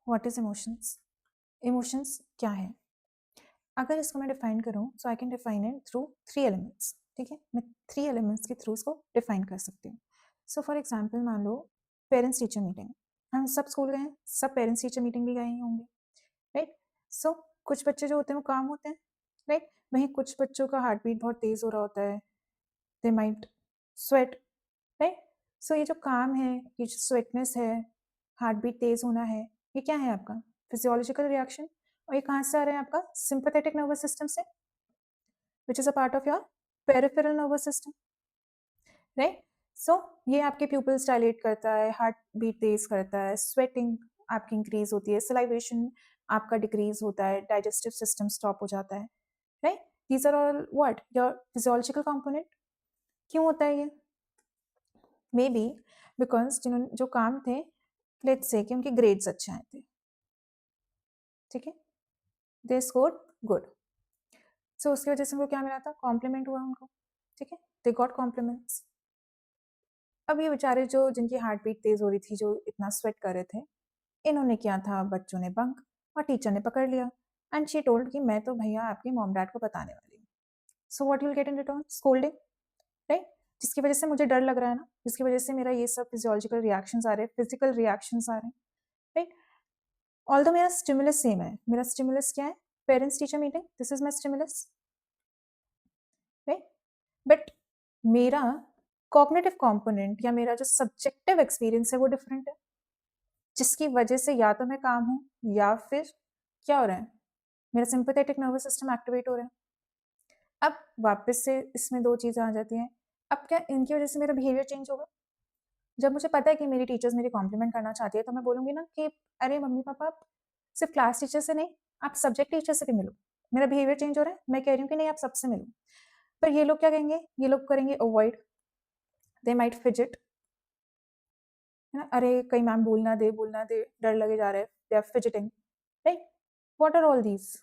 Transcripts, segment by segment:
What is emotions? Emotions क्या है? अगर इसको मैं डिफाइन करूँ so I can define it through 3 elements. ठीक है, मैं 3 एलिमेंट्स के थ्रू इसको डिफाइन कर सकती हूँ। सो फॉर एग्जांपल मान लो पेरेंट्स टीचर मीटिंग, हम सब स्कूल गए हैं, सब पेरेंट्स टीचर मीटिंग भी गए ही होंगे, राइट? सो कुछ बच्चे जो होते हैं वो काम होते हैं, राइट? वहीं कुछ बच्चों का हार्ट बीट बहुत तेज हो रहा होता है, they might sweat, right? So ये जो काम है, ये जो स्वेटनेस है, हार्ट बीट तेज होना है, ये क्या है आपका फिजियोलॉजिकल रिएक्शन। और ये कहाँ से आ रहा है? आपका सिंपैथेटिक नर्वस सिस्टम से, which is a part of your peripheral nervous system, right? So ये आपके प्यूपिल्स डायलेट करता है, हार्ट बीट तेज करता है, स्वेटिंग आपकी इंक्रीज होती है, सलाइवेशन आपका डिक्रीज होता है, डाइजेस्टिव सिस्टम स्टॉप हो जाता है, right? These are all what your physiological component. क्यों होता है ये? मे बी बिकॉज जिन्होंने जो काम थे, लेट्स से कि उनके ग्रेड्स अच्छे आए थे, ठीक है, दे स्कोर गुड, सो उसकी वजह से उनको क्या मिला था? कॉम्प्लीमेंट हुआ उनको, ठीक है, दे गॉट कॉम्प्लीमेंट्स। अब ये बेचारे जो जिनकी हार्ट बीट तेज हो रही थी, जो इतना स्वेट कर रहे थे, इन्होंने क्या था, बच्चों ने बंक, और टीचर ने पकड़ लिया एंड शी टोल्ड कि मैं तो भैया आपके मॉम डैड को बताने वाली हूँ। So what will get in return? Scolding, right? जिसकी वजह से मुझे डर लग रहा है ना, जिसकी वजह से मेरा ये सब फिजियोलॉजिकल रिएक्शंस आ रहे हैं, फिजिकल रिएक्शंस आ रहे हैं, राइट? ऑल्दो मेरा स्टिमुलस सेम है, मेरा स्टिमुलस क्या है? Parents teacher meeting, this is my stimulus, right? But मेरा कॉग्निटिव कंपोनेंट या मेरा जो सब्जेक्टिव एक्सपीरियंस है वो डिफरेंट है, जिसकी वजह से या तो मैं काम हूँ या फिर क्या हो रहा है, मेरा सिंपैथेटिक नर्वस सिस्टम एक्टिवेट हो रहा है। अब वापस से इसमें 2 चीज़ें आ जाती हैं। अब क्या इनकी वजह से मेरा बिहेवियर चेंज होगा? जब मुझे पता है कि मेरी टीचर्स मेरी कॉम्प्लीमेंट करना चाहती है, तो मैं बोलूँगी ना कि अरे मम्मी-पापा, आप सिर्फ़ क्लास टीचर से नहीं, आप सब्जेक्ट टीचर से भी मिलो। मेरा बिहेवियर चेंज हो रहा है, मैं कह रही हूँ कि नहीं, आप सबसे मिलो। पर ये लोग क्या कहेंगे? ये लोग करेंगे अवॉइड, दे माइट फिजेट, है ना? अरे कहीं मैम बोल ना दे, डर लगे जा रहा है, they are fidgeting, right? What are all these?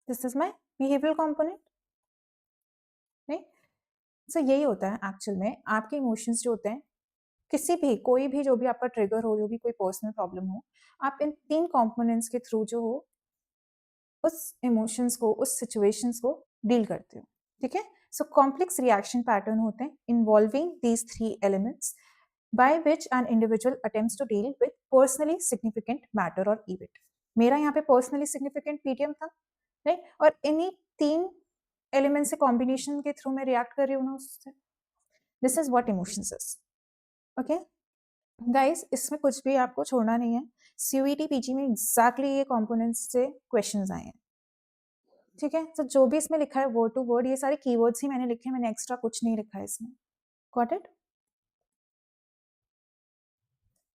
This is my behavioural component, right? So यही होता है एक्चुअल में, आपके इमोशंस जो होते हैं, किसी भी कोई भी जो भी आपका ट्रिगर हो, जो भी कोई पर्सनल प्रॉब्लम हो, आप इन 3 कंपोनेंट्स के थ्रू जो हो, उस इमोशंस को, उस सिचुएशंस को डील करते हो, ठीक है? सो कॉम्प्लेक्स रिएक्शन पैटर्न होते हैं involving these 3 elements by which an individual attempts to deal with personally significant matter or event. मेरा यहाँ पे personally significant PTM था, राइट? और इन्हीं 3 एलिमेंट से कॉम्बिनेशन के थ्रू मैं रिएक्ट कर रही हूँ ना उससे। This is what emotions is, okay guys? इसमें कुछ भी आपको छोड़ना नहीं है। सीयूईटी पीजी में एग्जैक्टली ये कंपोनेंट्स से क्वेश्चंस आए हैं, ठीक है? तो जो भी इसमें लिखा है वर्ड टू वर्ड, ये सारे कीवर्ड्स ही मैंने लिखे हैं, मैंने एक्स्ट्रा कुछ नहीं लिखा है इसमें। Got it?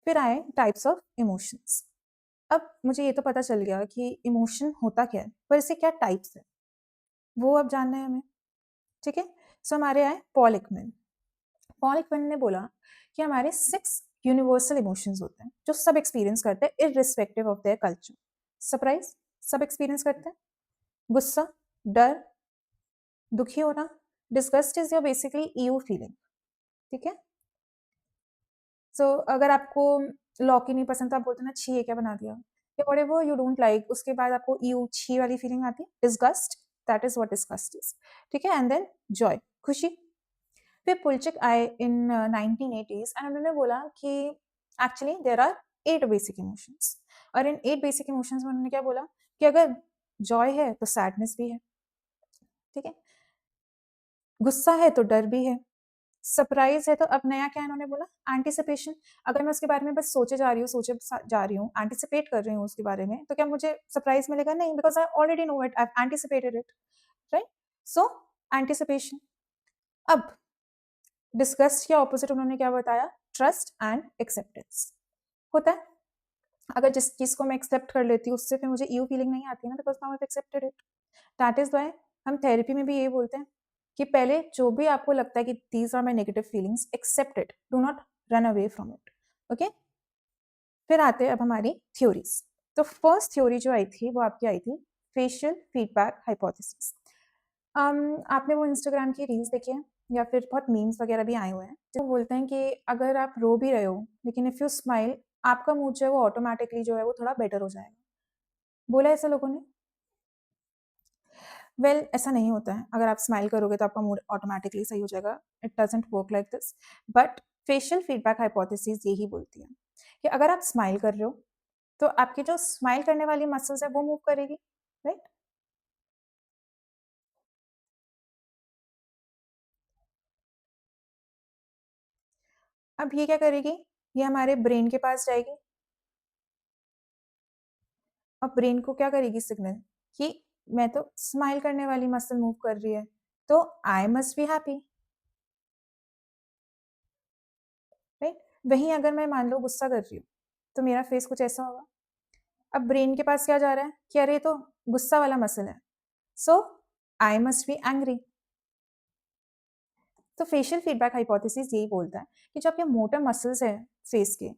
फिर आए टाइप्स ऑफ इमोशंस। अब मुझे ये तो पता चल गया कि इमोशन होता क्या है, पर इसके क्या टाइप्स है वो अब जानना है हमें, ठीक है? सो हमारे आए पॉल एकमैन। पॉल एकमैन ने बोला कि हमारे 6 यूनिवर्सल इमोशंस होते हैं जो सब एक्सपीरियंस करते हैं irrespective of their culture. Surprise सब एक्सपीरियंस करते हैं, गुस्सा, डर, दुखी होना, disgust is your basically EU feeling, ठीक है? सो अगर आपको लौकी नहीं पसंद तो आप बोलते हैं ना, छी ये क्या बना दिया, या व्हाटएवर यू डोंट लाइक, उसके बाद आपको ईयू छी वाली फीलिंग आती है, disgust, that is what disgust is, ठीक है? एंड देन जॉय, खुशी। फिर पुलचिक आए इन 1980s एंड उन्होंने बोला कि actually there are 8 basic emotions, और इन 8 बेसिक इमोशंस में उन्होंने क्या बोला कि अगर जॉय है तो सैडनेस भी है, ठीक है? गुस्सा है तो डर भी है, सरप्राइज है तो अब नया क्या इन्होंने बोला, एंटिसिपेशन। अगर मैं उसके बारे में बस सोचे जा रही हूँ, जा रही हूँ, एंटिसिपेट कर रही हूँ उसके बारे में, तो क्या मुझे सरप्राइज मिलेगा? नहीं, because I already know it, I anticipated it, right? So anticipation. अब डिस्गस्ट के ऑपोजिट उन्होंने क्या बताया? ट्रस्ट एंड एक्सेप्टेंस होता है। अगर जिस चीज को मैं एक्सेप्ट कर लेती हूँ उससे फिर मुझे ईयू फीलिंग नहीं आती ना, because now I accepted it. That is why हम थेरेपी में भी ये बोलते हैं कि पहले जो भी आपको लगता है कि these are my negative feelings, accept it, do not run away from it, okay? फिर आते हैं अब हमारी थ्योरीज। तो फर्स्ट थ्योरी जो आई थी वो आपकी आई थी फेशियल फीडबैक हाइपोथेसिस। आपने वो इंस्टाग्राम की रील्स देखी है या फिर बहुत मीम्स वगैरह भी आए हुए हैं जो बोलते हैं कि अगर आप रो भी रहे हो लेकिन इफ यू स्माइल आपका मूड जो है वो ऑटोमेटिकली जो है वो थोड़ा बेटर हो जाएगा। बोला ऐसा लोगों ने? वेल ऐसा नहीं होता है। अगर आप स्माइल करोगे तो आपका मूड ऑटोमेटिकली सही हो जाएगा। It doesn't work like this. But facial feedback hypothesis यही बोलती है कि अगर आप स्माइल कर रहे हो तो आपकी जो स्माइल करने वाली मसल्स है वो मूव करेगी, राइट? अब ये क्या करेगी? ये हमारे ब्रेन के पास जाएगी। अब ब्रेन को क्या करेगी सिग्नल कि मैं तो स्माइल करने वाली मसल मूव कर रही है, तो I must be happy, right? वहीं अगर मैं मान लो गुस्सा कर रही हूँ तो मेरा फेस कुछ ऐसा होगा। अब ब्रेन के पास क्या जा रहा है कि अरे ये तो गुस्सा वाला मसल है, सो आई मस्ट बी एंग्री। तो फेशियल फीडबैक हाइपोथेसिस यही बोलता है कि जो आपके मोटर मसल्स है फेस के,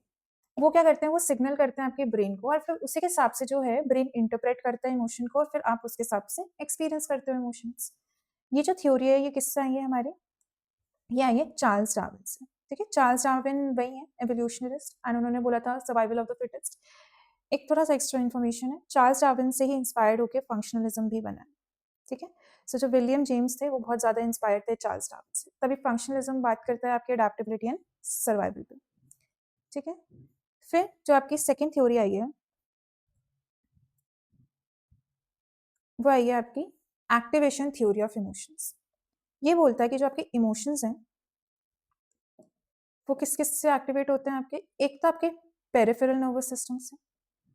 वो क्या करते हैं, वो सिग्नल करते हैं आपके ब्रेन को और फिर उसी के हिसाब से जो है ब्रेन इंटरप्रेट करता है इमोशन को और फिर आप उसके हिसाब से एक्सपीरियंस करते हो इमोशंस। ये जो थ्योरी है ये किससे आई है हमारे? ये आई है चार्ल्स डार्विन से। ठीक है, चार्ल्स डार्विन वही है एवोल्यूशनरिस्ट एंड उन्होंने बोला था सर्वाइवल ऑफ द फिटेस्ट। एक थोड़ा सा एक्स्ट्रा इन्फॉर्मेशन है, चार्ल्स डार्विन से ही इंस्पायर्ड होकर फंक्शनलिज्म भी बना है। ठीक है, सो जो विलियम जेम्स थे वो बहुत ज़्यादा इंस्पायर्ड थे चार्ल्स डार्विन से, तभी फंक्शनलिज्म बात करता है आपके अडेप्टेबिलिटी एंड सर्वाइवल पे। ठीक है, फिर जो आपकी सेकेंड थ्योरी आई है वो आई है आपकी एक्टिवेशन थ्योरी ऑफ इमोशंस। ये बोलता है कि जो आपके इमोशंस हैं वो किस किस से एक्टिवेट होते हैं आपके, एक तो आपके पेरिफेरल नर्वस सिस्टम से।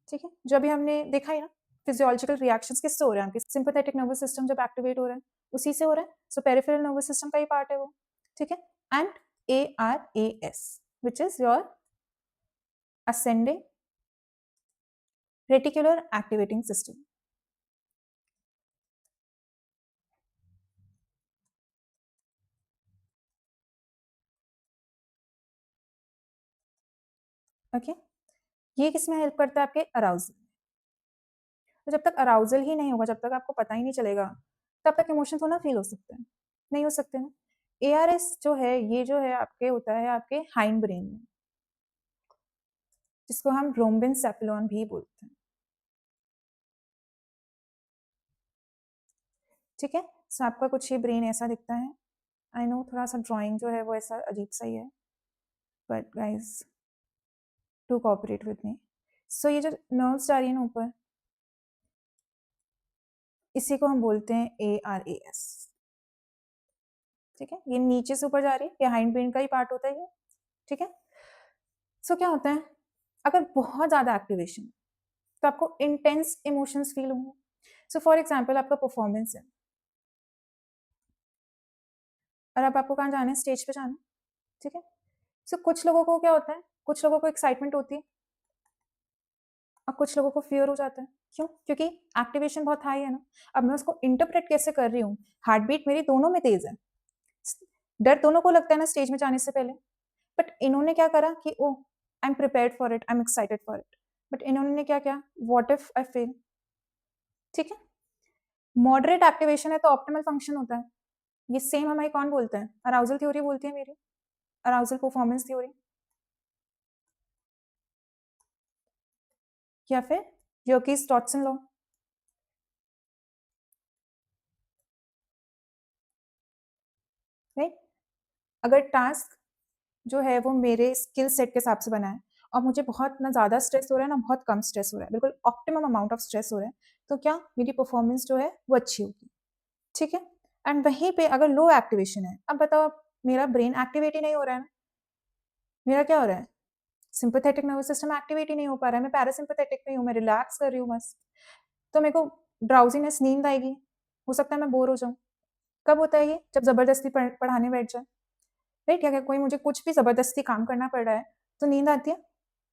ठीक है, जो अभी हमने देखा है ना, फिजियोलॉजिकल रिएक्शंस किससे हो रहे हैं, आपके सिंपैथेटिक नर्वस सिस्टम जब एक्टिवेट हो रहा है उसी से हो रहा है, सो पेरिफेरल नर्वस सिस्टम का ही पार्ट है वो। ठीक है, and ARAS which is your ascending reticular activating system। Okay, ये किस में हेल्प करता है? आपके अराउजल। तो जब तक अराउजल ही नहीं होगा, जब तक आपको पता ही नहीं चलेगा, तब तक इमोशन थोड़ा फील हो सकते हैं, नहीं हो सकते ना। ARS जो है ये जो है आपके होता है आपके हाइंड ब्रेन में, जिसको हम रोम्बिन सेफलोन भी बोलते हैं। ठीक है, सो आपका कुछ ये ब्रेन ऐसा दिखता है। आई नो थोड़ा सा ड्राइंग जो है वो ऐसा अजीब सा ही है, but guys to cooperate with me. So ये जो नर्व्स जा रही है ना ऊपर, इसी को हम बोलते हैं ARAS। ठीक है, ये नीचे से ऊपर जा रही है, ये हाइंड ब्रेन का ही पार्ट होता है ये। ठीक है, सो क्या होता है अगर बहुत ज्यादा एक्टिवेशन तो आपको इंटेंस इमोशंस फील होंगे। सो फॉर एग्जाम्पल आपका परफॉर्मेंस है और अब आपको कहाँ जाना है, स्टेज पे जाना है। ठीक है, सो कुछ लोगों को क्या होता है, कुछ लोगों को एक्साइटमेंट होती है और कुछ लोगों को फियर हो जाता है। क्यों? क्योंकि एक्टिवेशन बहुत हाई है ना। अब मैं उसको इंटरप्रेट कैसे कर रही हूँ, हार्ट बीट मेरी दोनों में तेज है, डर दोनों को लगता है ना स्टेज में जाने से पहले। बट इन्होंने क्या करा कि oh I am prepared for it, I am excited for it. But इन्होंने क्या किया, व्हाट इफ आई फेल। ठीक है, मॉडरेट एक्टिवेशन है तो ऑप्टिमल फंक्शन होता है। ये सेम हमारी कौन बोलता है, अराउजल थ्योरी बोलती है मेरी, अराउजल परफॉर्मेंस थ्योरी, या फिर योकीज डॉटसन लॉ। राइट, अगर टास्क जो है वो मेरे स्किल सेट के हिसाब से बना है और मुझे बहुत ना ज़्यादा स्ट्रेस हो रहा है ना बहुत कम स्ट्रेस हो रहा है, बिल्कुल ऑप्टिमम अमाउंट ऑफ स्ट्रेस हो रहा है, तो क्या मेरी परफॉर्मेंस जो है वो अच्छी होगी। ठीक है, एंड वहीं पे अगर लो एक्टिवेशन है, अब बताओ मेरा ब्रेन एक्टिवेट ही नहीं हो रहा है ना, मेरा क्या हो रहा है, सिंपैथेटिक नर्वस सिस्टम एक्टिवेट ही नहीं हो पा रहा है, मैं पैरासिम्पैथेटिक में हूँ, मैं रिलैक्स कर रही हूँ बस। तो मेरे को ड्राउजीनेस, नींद आएगी, हो सकता है मैं बोर हो जाऊँ। कब होता है ये, जब जबरदस्ती पढ़ाने बैठ जाए। राइट, क्या कोई मुझे कुछ भी जबरदस्ती काम करना पड़ रहा है तो नींद आती है,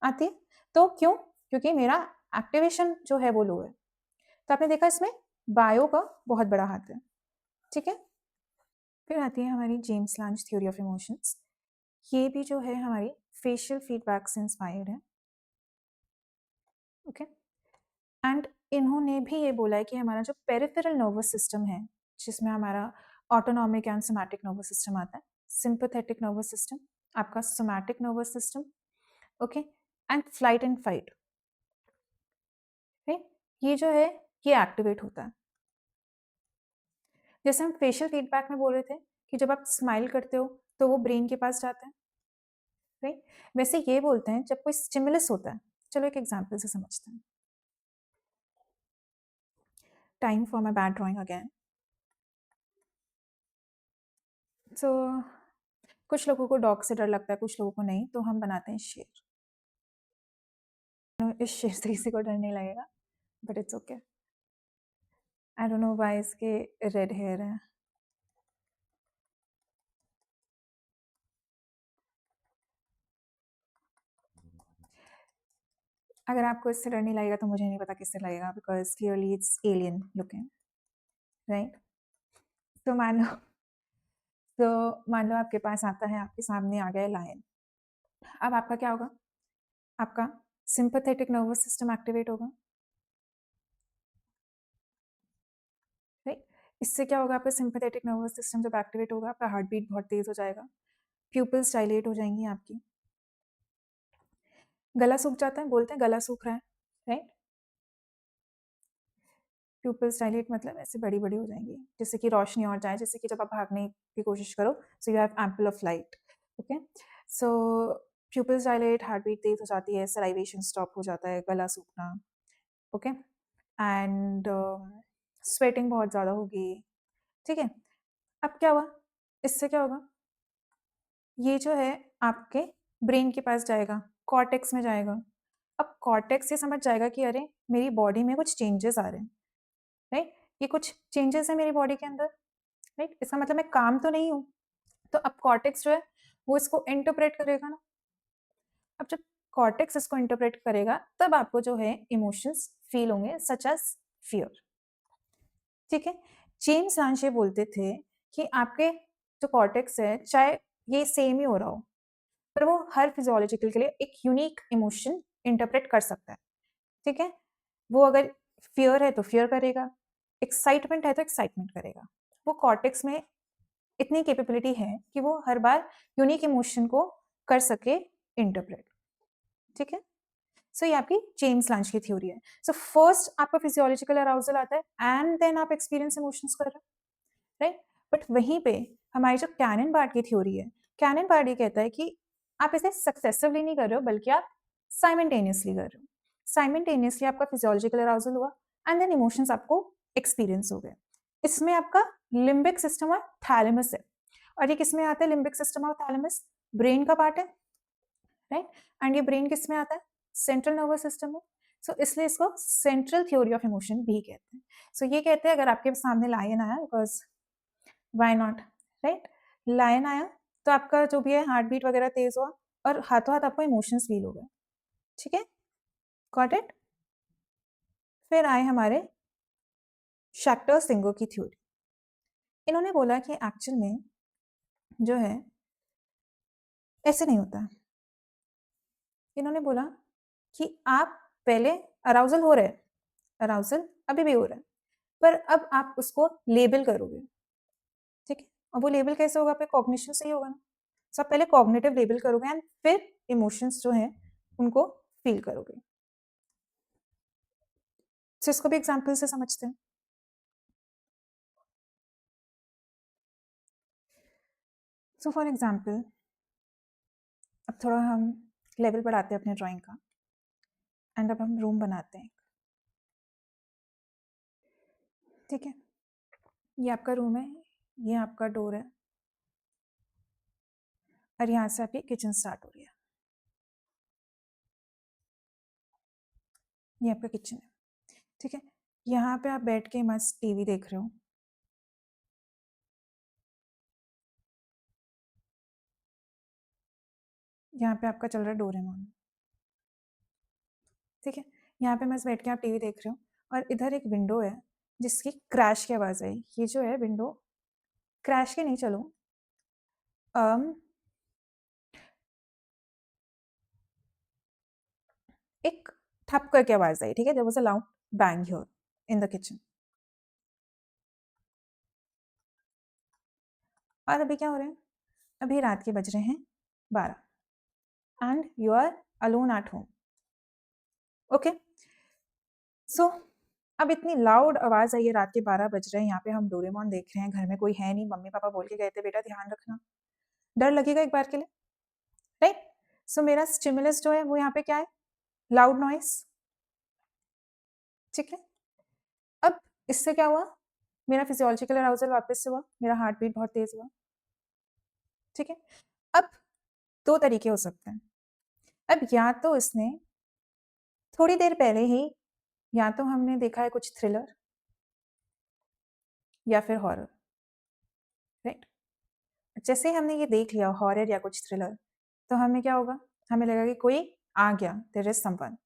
आती है। तो क्यों? क्योंकि मेरा एक्टिवेशन जो है वो लो है। तो आपने देखा इसमें बायो का बहुत बड़ा हाथ है। ठीक है, फिर आती है हमारी जेम्स लांज थ्योरी ऑफ इमोशंस। ये भी जो है हमारी फेशियल फीडबैक से इंस्पायर्ड है। ओके, एंड इन्होंने भी ये बोला है कि हमारा जो पेरिफेरल नर्वस सिस्टम है, जिसमें हमारा autonomic and somatic nervous system आता है, सिंपैथेटिक नर्वस सिस्टम, आपका somatic nervous system, okay, and flight and fight, right? ये जो है ये एक्टिवेट होता है। जैसे हम फेशियल फीडबैक में बोल रहे थे कि जब आप स्माइल करते हो तो वो ब्रेन के पास जाता है, राइट? वैसे ये बोलते हैं जब कोई स्टिमुलस होता है। चलो एक एग्जांपल से समझते हैं। Time for my bad drawing again. So कुछ लोगों को डॉग से डर लगता है, कुछ लोगों को नहीं, तो हम बनाते हैं शेर। इस शेर से किसी को डर नहीं लगेगा, but it's okay. I don't know why इसके रेड हेयर है। अगर आपको इससे डर नहीं लगेगा तो मुझे नहीं पता किससे लगेगा, because clearly it's alien looking, right? तो मान लो आपके पास आता है, आपके सामने आ गया लायन। अब आपका क्या होगा? आपका सिंपैथेटिक नर्वस सिस्टम एक्टिवेट होगा, राइट? इससे क्या होगा? आपका सिंपैथेटिक नर्वस सिस्टम जब एक्टिवेट होगा, आपका हार्ट बीट बहुत तेज हो जाएगा, प्यूपिल्स डायलेट हो जाएंगी आपकी, गला सूख जाता है, बोलते हैं गला सूख रहा है, राइट? प्यूपिल्स डायलेट मतलब ऐसे बड़ी बड़ी हो जाएंगी, जिससे कि रोशनी और जाए, जैसे कि जब आप भागने की कोशिश करो, so you have ample of light, okay? So pupils dilate, heart beat तेज हो जाती है, सलाइवेशन स्टॉप हो जाता है, गला सूखना, ओके? एंड स्वेटिंग बहुत ज़्यादा होगी, ठीक है? अब क्या हुआ? इससे क्या होगा? ये जो है आपके ब्रेन के पास जाएगा, कॉर्टेक्स में जाएगा। अब कॉर्टेक्स ये समझ जाएगा कि अरे मेरी बॉडी में कुछ चेंजेस आ रहे हैं, राइट? ये कुछ चेंजेस है मेरी बॉडी के अंदर, राइट? इसका मतलब मैं काम तो नहीं हूँ। तो अब कॉर्टेक्स जो है वो इसको इंटरप्रेट करेगा ना। अब जब कॉर्टेक्स इसको इंटरप्रेट करेगा तब आपको जो है इमोशंस फील होंगे, सच एज फियर, ठीक है? जेम्स लांशे बोलते थे कि आपके जो कॉर्टेक्स है, चाहे ये सेम ही हो रहा हो, पर वो हर फिजियोलॉजिकल के लिए एक यूनिक इमोशन इंटरप्रेट कर सकता है, ठीक है? वो अगर फियर है तो फियर करेगा, एक्साइटमेंट है तो एक्साइटमेंट करेगा। वो कॉर्टेक्स में इतनी कैपेबिलिटी है कि वो हर बार यूनिक इमोशन को कर सके इंटरप्रेट, ठीक है? सो ये आपकी जेम्स लांच की थ्योरी है। सो फर्स्ट आपका फिजियोलॉजिकल अराउजल आता है एंड देन आप एक्सपीरियंस इमोशंस कर रहे हो, राइट? बट वहीं पे हमारी जो कैनन बार्ड की थ्योरी है, कैनन बार्ड ये कहता है कि आप इसे सक्सेसिवली नहीं कर रहे हो, बल्कि आप साइमल्टेनियसली कर रहे हो। साइमल्टेनियसली आपका फिजियोलॉजिकल अराउजल हुआ एंड देन इमोशंस आपको एक्सपीरियंस हो गए। इसमें आपका लिम्बिक सिस्टम और थैलेमस है, और ये किस में आता है? लिम्बिक सिस्टम और थैलेमस ब्रेन का पार्ट है, राइट? एंड ये ब्रेन किस में आता है? सेंट्रल नर्वस सिस्टम में। सो इसलिए इसको सेंट्रल थ्योरी ऑफ इमोशन भी कहते हैं। सो ये कहते हैं अगर आपके सामने लायन आया, because why not, right? Lion आया तो आपका जो भी है हार्ट बीट वगैरह तेज हुआ और हाथों हाथ आपको इमोशंस फील हो गए, ठीक है? Got it? फिर आए हमारे शैक्टर सिंगर की थ्योरी। इन्होंने बोला कि एक्चुअल में जो है ऐसे नहीं होता। इन्होंने बोला कि आप पहले अराउजल हो रहे हैं, अराउजल अभी भी हो रहा है, पर अब आप उसको लेबल करोगे, ठीक है? और वो लेबल कैसे होगा? आपके कॉग्निशन से ही होगा ना। सब पहले कॉग्निटिव लेबल करोगे एंड फिर इमोशंस जो हैं उनको फील करोगे। सो इसको भी एग्जांपल से समझते हैं। सो फॉर एग्जांपल अब थोड़ा हम लेवल बढ़ाते हैं अपने ड्राइंग का, एंड अब हम रूम बनाते हैं, ठीक है? ये आपका रूम है, ये आपका डोर है, और यहाँ से आपकी किचन स्टार्ट हो रही है। ये आपका किचन है, ठीक है? यहाँ पे आप बैठ के मस्त टीवी देख रहे हो, यहाँ पे आपका चल रहा है डोरेमोन, ठीक है? यहाँ पे मस्त बैठ के आप टीवी देख रहे हो और इधर एक विंडो है जिसकी क्रैश की आवाज़ आई। ये जो है विंडो क्रैश के नहीं, चलो एक ठप करके आवाज़ आई, ठीक है? There was a loud bang here in the kitchen. और अभी क्या हो रहा है? अभी रात के बज रहे हैं 12 and you are alone at home, okay, so अब इतनी लाउड आवाज आई है, रात के 12 बज रहे हैं, यहाँ पे हम डोरेमोन देख रहे हैं, घर में कोई है नहीं, मम्मी पापा बोल के गए थे बेटा ध्यान रखना, डर लगेगा एक बार के लिए, राइट? सो मेरा स्टिमुलस जो है वो यहाँ पे क्या है, लाउड नॉइस, ठीक है। अब इससे क्या हुआ, मेरा फिजियोलॉजिकल अराउजल वापस से हुआ, मेरा हार्ट बीट बहुत तेज हुआ, ठीक है। अब दो तरीके हो सकते हैं, अब या तो इसने थोड़ी देर पहले ही, या तो हमने देखा है कुछ थ्रिलर या फिर हॉरर, राइट? जैसे ही हमने ये देख लिया हॉरर या कुछ थ्रिलर, तो हमें क्या होगा, हमें लगा कि कोई आ गया, देयर इज समवन,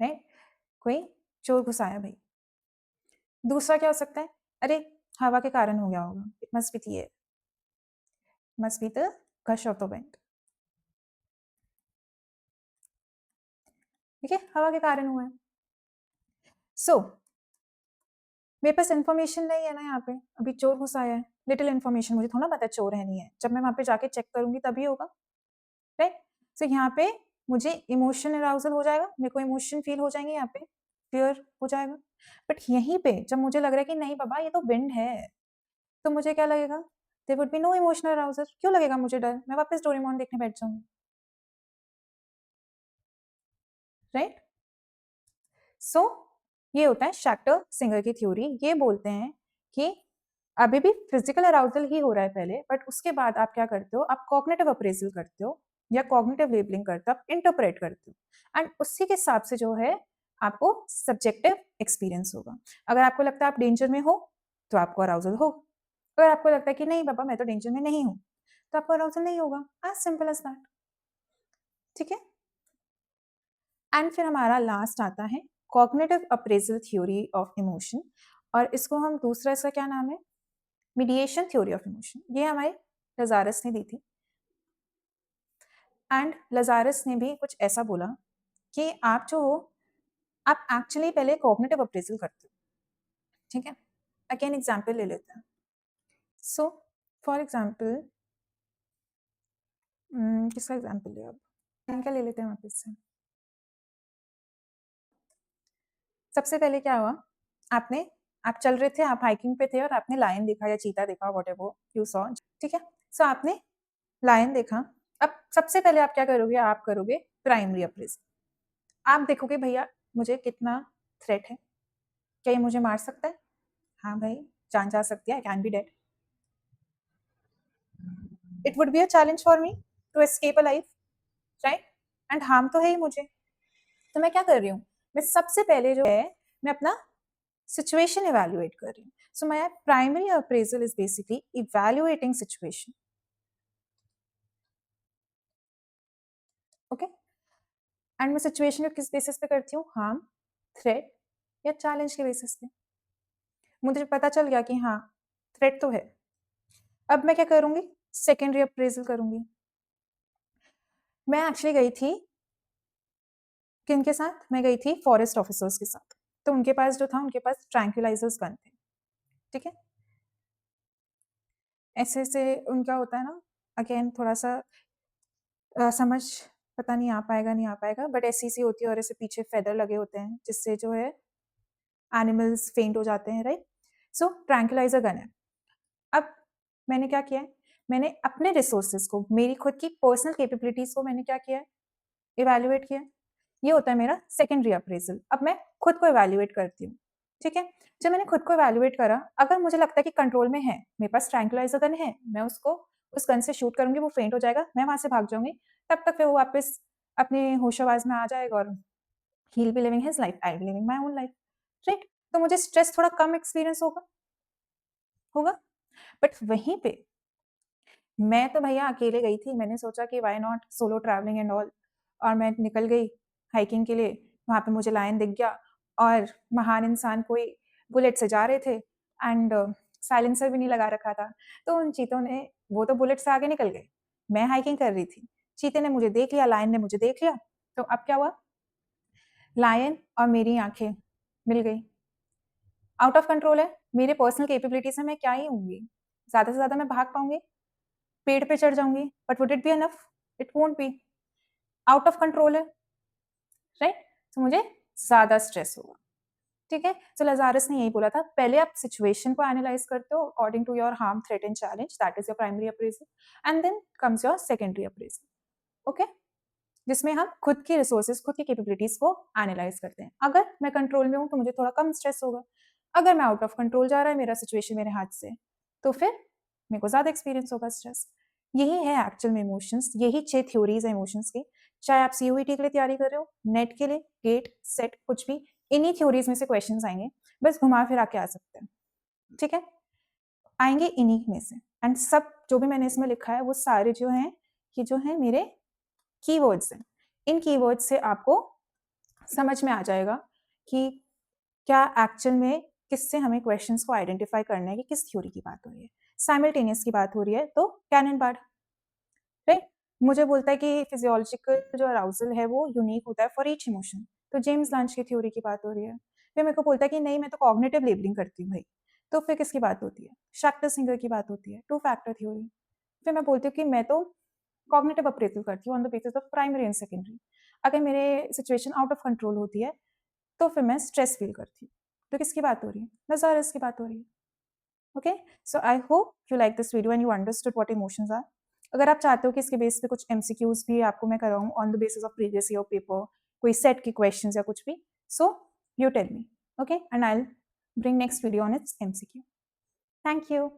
राइट? कोई चोर घुस आया भाई। दूसरा क्या हो सकता है, अरे हवा के कारण हो गया होगा, it must be the air, must be the gush of the wind, ठीक है, हवा के कारण हुआ है। सो मेरे पास इन्फॉर्मेशन नहीं है ना, यहाँ पे अभी चोर घुस आया है, लिटिल इन्फॉर्मेशन, मुझे थोड़ा पता चोर है नहीं है, जब मैं वहां पे जाके चेक करूंगी तभी होगा, राइट? सो यहाँ पे मुझे इमोशन अराउजल हो जाएगा, मेरे को इमोशन फील हो जाएंगे, यहाँ पे फियर हो जाएगा। बट यहीं पे जब मुझे लग रहा है कि नहीं बाबा ये तो विंड है, तो मुझे क्या लगेगा, there would be no emotional arousal. क्यों लगेगा मुझे डर, मैं वापस डोरेमोन देखने बैठ जाऊंगी, राइट? सो ये होता है शैक्टर सिंगर की थ्योरी, ये बोलते हैं कि अभी भी फिजिकल अराउजल ही हो रहा है पहले, बट उसके बाद आप क्या करते हो, आप कॉग्निटिव अप्रेजल करते हो या कॉग्निटिव लेबलिंग करते हो, आप इंटरप्रेट करते हो, एंड उसी के हिसाब से जो है आपको सब्जेक्टिव एक्सपीरियंस होगा। अगर आपको लगता है आप डेंजर में हो तो आपको अराउजल हो, अगर आपको लगता है कि नहीं बाबा मैं तो डेंजर में नहीं हूं, तो आपको अराउजल नहीं होगा, एज सिंपल एज दैट, ठीक है। एंड फिर हमारा लास्ट आता है cognitive appraisal theory of emotion, और इसको हम दूसरा, इसका क्या नाम है, मीडिएशन थ्योरी ऑफ इमोशन, ये हमारे लजारस ने दी थी। एंड लजारस ने भी कुछ ऐसा बोला कि आप जो हो, आप एक्चुअली पहले कॉग्निटिव अप्रेजल करते हो, ठीक है। अगेन एग्जाम्पल ले लेते हैं। सो फॉर एग्जाम्पल किसका एग्जाम्पल ले, अब इनका ले लेते हैं वापस से। सबसे पहले क्या हुआ, आपने, आप चल रहे थे, आप हाइकिंग पे थे और आपने लायन देखा या चीता देखा, वॉट एवर यू सॉ, ठीक है। सो आपने लायन देखा, अब सबसे पहले आप क्या करोगे, आप करोगे प्राइमरी अप्रेजल, आप देखोगे भैया मुझे कितना थ्रेट है, क्या ये मुझे मार सकता है, हाँ भाई जान जा सकती है, I can be dead, it would be a challenge for me to escape a life, right? And harm तो है ही मुझे, तो मैं क्या कर रही हूँ, मैं सबसे पहले जो है मैं अपना सिचुएशन इवेल्युएट कर रही हूँ। So my primary appraisal is basically evaluating situation, okay. And मैं सिचुएशन को किस बेसिस पे करती हूँ, हार्म, थ्रेट या चैलेंज के बेसिस पे। मुझे पता चल गया कि हाँ थ्रेट तो है, अब मैं क्या करूंगी, सेकेंडरी अप्रेजल करूंगी। मैं एक्चुअली गई थी, किनके साथ, मैं गई थी फॉरेस्ट ऑफिसर्स के साथ, तो उनके पास जो था, उनके पास ट्रैंक्विलाइजर्स गन थे, ठीक है। ऐसे से उनका होता है ना, अगेन थोड़ा सा समझ पता नहीं आ पाएगा नहीं आ पाएगा, बट ऐसी सी होती है और ऐसे पीछे फेदर लगे होते हैं जिससे जो है एनिमल्स फेंट हो जाते हैं, राइट? सो ट्रैंक्विलाइजर गन है। अब मैंने क्या किया है, मैंने अपने रिसोर्सेज को, मेरी खुद की पर्सनल कैपेबिलिटीज को मैंने क्या किया है, इवेल्युएट किया है। ये होता है मेरा सेकेंडरी अप्रेजल। अब मैं खुद को इवेल्युएट करती हूँ, ठीक है। जब मैंने खुद को इवेल्युएट करा, अगर मुझे लगता है कि कंट्रोल में है, मेरे पास ट्रैंक्विलाइजर गन है, मैं उसको उस गन से शूट करूंगी, वो फेंट हो जाएगा, मैं वहां से भाग जाऊंगी, तब तक फिर वो वापस अपने होशाबाज में आ जाएगा और he will be living his life, I will be living my own life, right? तो मुझे स्ट्रेस थोड़ा कम एक्सपीरियंस होगा, होगा। बट वहीं पे मैं तो भैया अकेले गई थी, मैंने सोचा कि why not solo travelling and all, और मैं निकल गई हाइकिंग के लिए, वहां पे मुझे लायन दिख गया और महान इंसान कोई बुलेट से जा रहे थे, एंड साइलेंसर भी नहीं लगा रखा था, तो उन चीतों ने, वो तो बुलेट से आगे निकल गए, मैं हाइकिंग कर रही थी, चीते ने मुझे देख लिया, लायन ने मुझे देख लिया, तो अब क्या हुआ, लायन और मेरी आंखें मिल गई, आउट ऑफ कंट्रोल है, मेरे पर्सनल कैपेबिलिटी से मैं क्या ही होंगी, ज्यादा से ज्यादा मैं भाग पाऊंगी, पेड़ पे चढ़ जाऊंगी, but would it be enough, it won't be, out of control है, राइट? तो मुझे ज़्यादा स्ट्रेस होगा। ठीक है, सो लजारस ने यही बोला था, पहले आप सिचुएशन को एनालाइज करते हो according to your harm, threat and challenge, that is your primary appraisal, and then comes your secondary appraisal. Okay, जिसमें हम खुद की रिसोर्सेज, खुद की कैपेबिलिटीज को एनालाइज करते हैं। अगर मैं कंट्रोल में हूँ तो मुझे थोड़ा कम स्ट्रेस होगा, अगर मैं आउट ऑफ कंट्रोल जा रहा है मेरा सिचुएशन मेरे हाथ से, तो फिर मेरे को ज़्यादा एक्सपीरियंस होगा स्ट्रेस। यही है एक्चुअल में इमोशंस, यही 6 थ्योरीज है इमोशंस की। चाहे आप सीयूईटी के लिए तैयारी कर रहे हो, नेट के लिए, गेट, सेट, कुछ भी, इन्हीं थ्योरीज में से क्वेश्चंस आएंगे, बस घुमा फिरा के आ सकते हैं। ठीक है, आएंगे इन्हीं में से, एंड सब जो भी मैंने इसमें लिखा है वो सारे जो हैं, ये जो है मेरे कीवर्ड्स हैं। इन कीवर्ड्स से आपको समझ में आ जाएगा कि क्या एक्चुअल में किससे हमें क्वेश्चंस को आइडेंटिफाई करना है कि किस थ्योरी की बात हो रही है। साइमल्टेनियस की बात हो रही है तो कैनन बार्ड, राइट, मुझे बोलता है कि फिजियोलॉजिकल जो अराउजल है वो यूनिक होता है फॉर ईच इमोशन, तो जेम्स लांच की थ्योरी की बात हो रही है। फिर मेरे को बोलता है कि नहीं मैं तो कॉग्निटिव लेबलिंग करती हूँ भाई, तो फिर किसकी बात होती है, शैक्टर सिंगर की बात होती है, टू फैक्टर थ्योरी। फिर मैं बोलती हूँ कि मैं तो कॉग्निटिव अप्रेजल करती हूँ on the basis of primary and secondary. अगर मेरे सिचुएशन आउट ऑफ कंट्रोल होती है तो फिर मैं स्ट्रेस फील करती हूँ। तो किसकी बात हो रही है, नज़ारस की बात हो रही है। Okay, so I hope you like this video and you understood what emotions are. अगर आप चाहते हो कि इसके बेस पे कुछ एमसीक्यूज भी आपको मैं कराऊँ on the basis of previous year paper, कोई सेट की क्वेश्चंस या कुछ भी, so you tell me, okay, and I will bring next video on its MCQ. Thank you.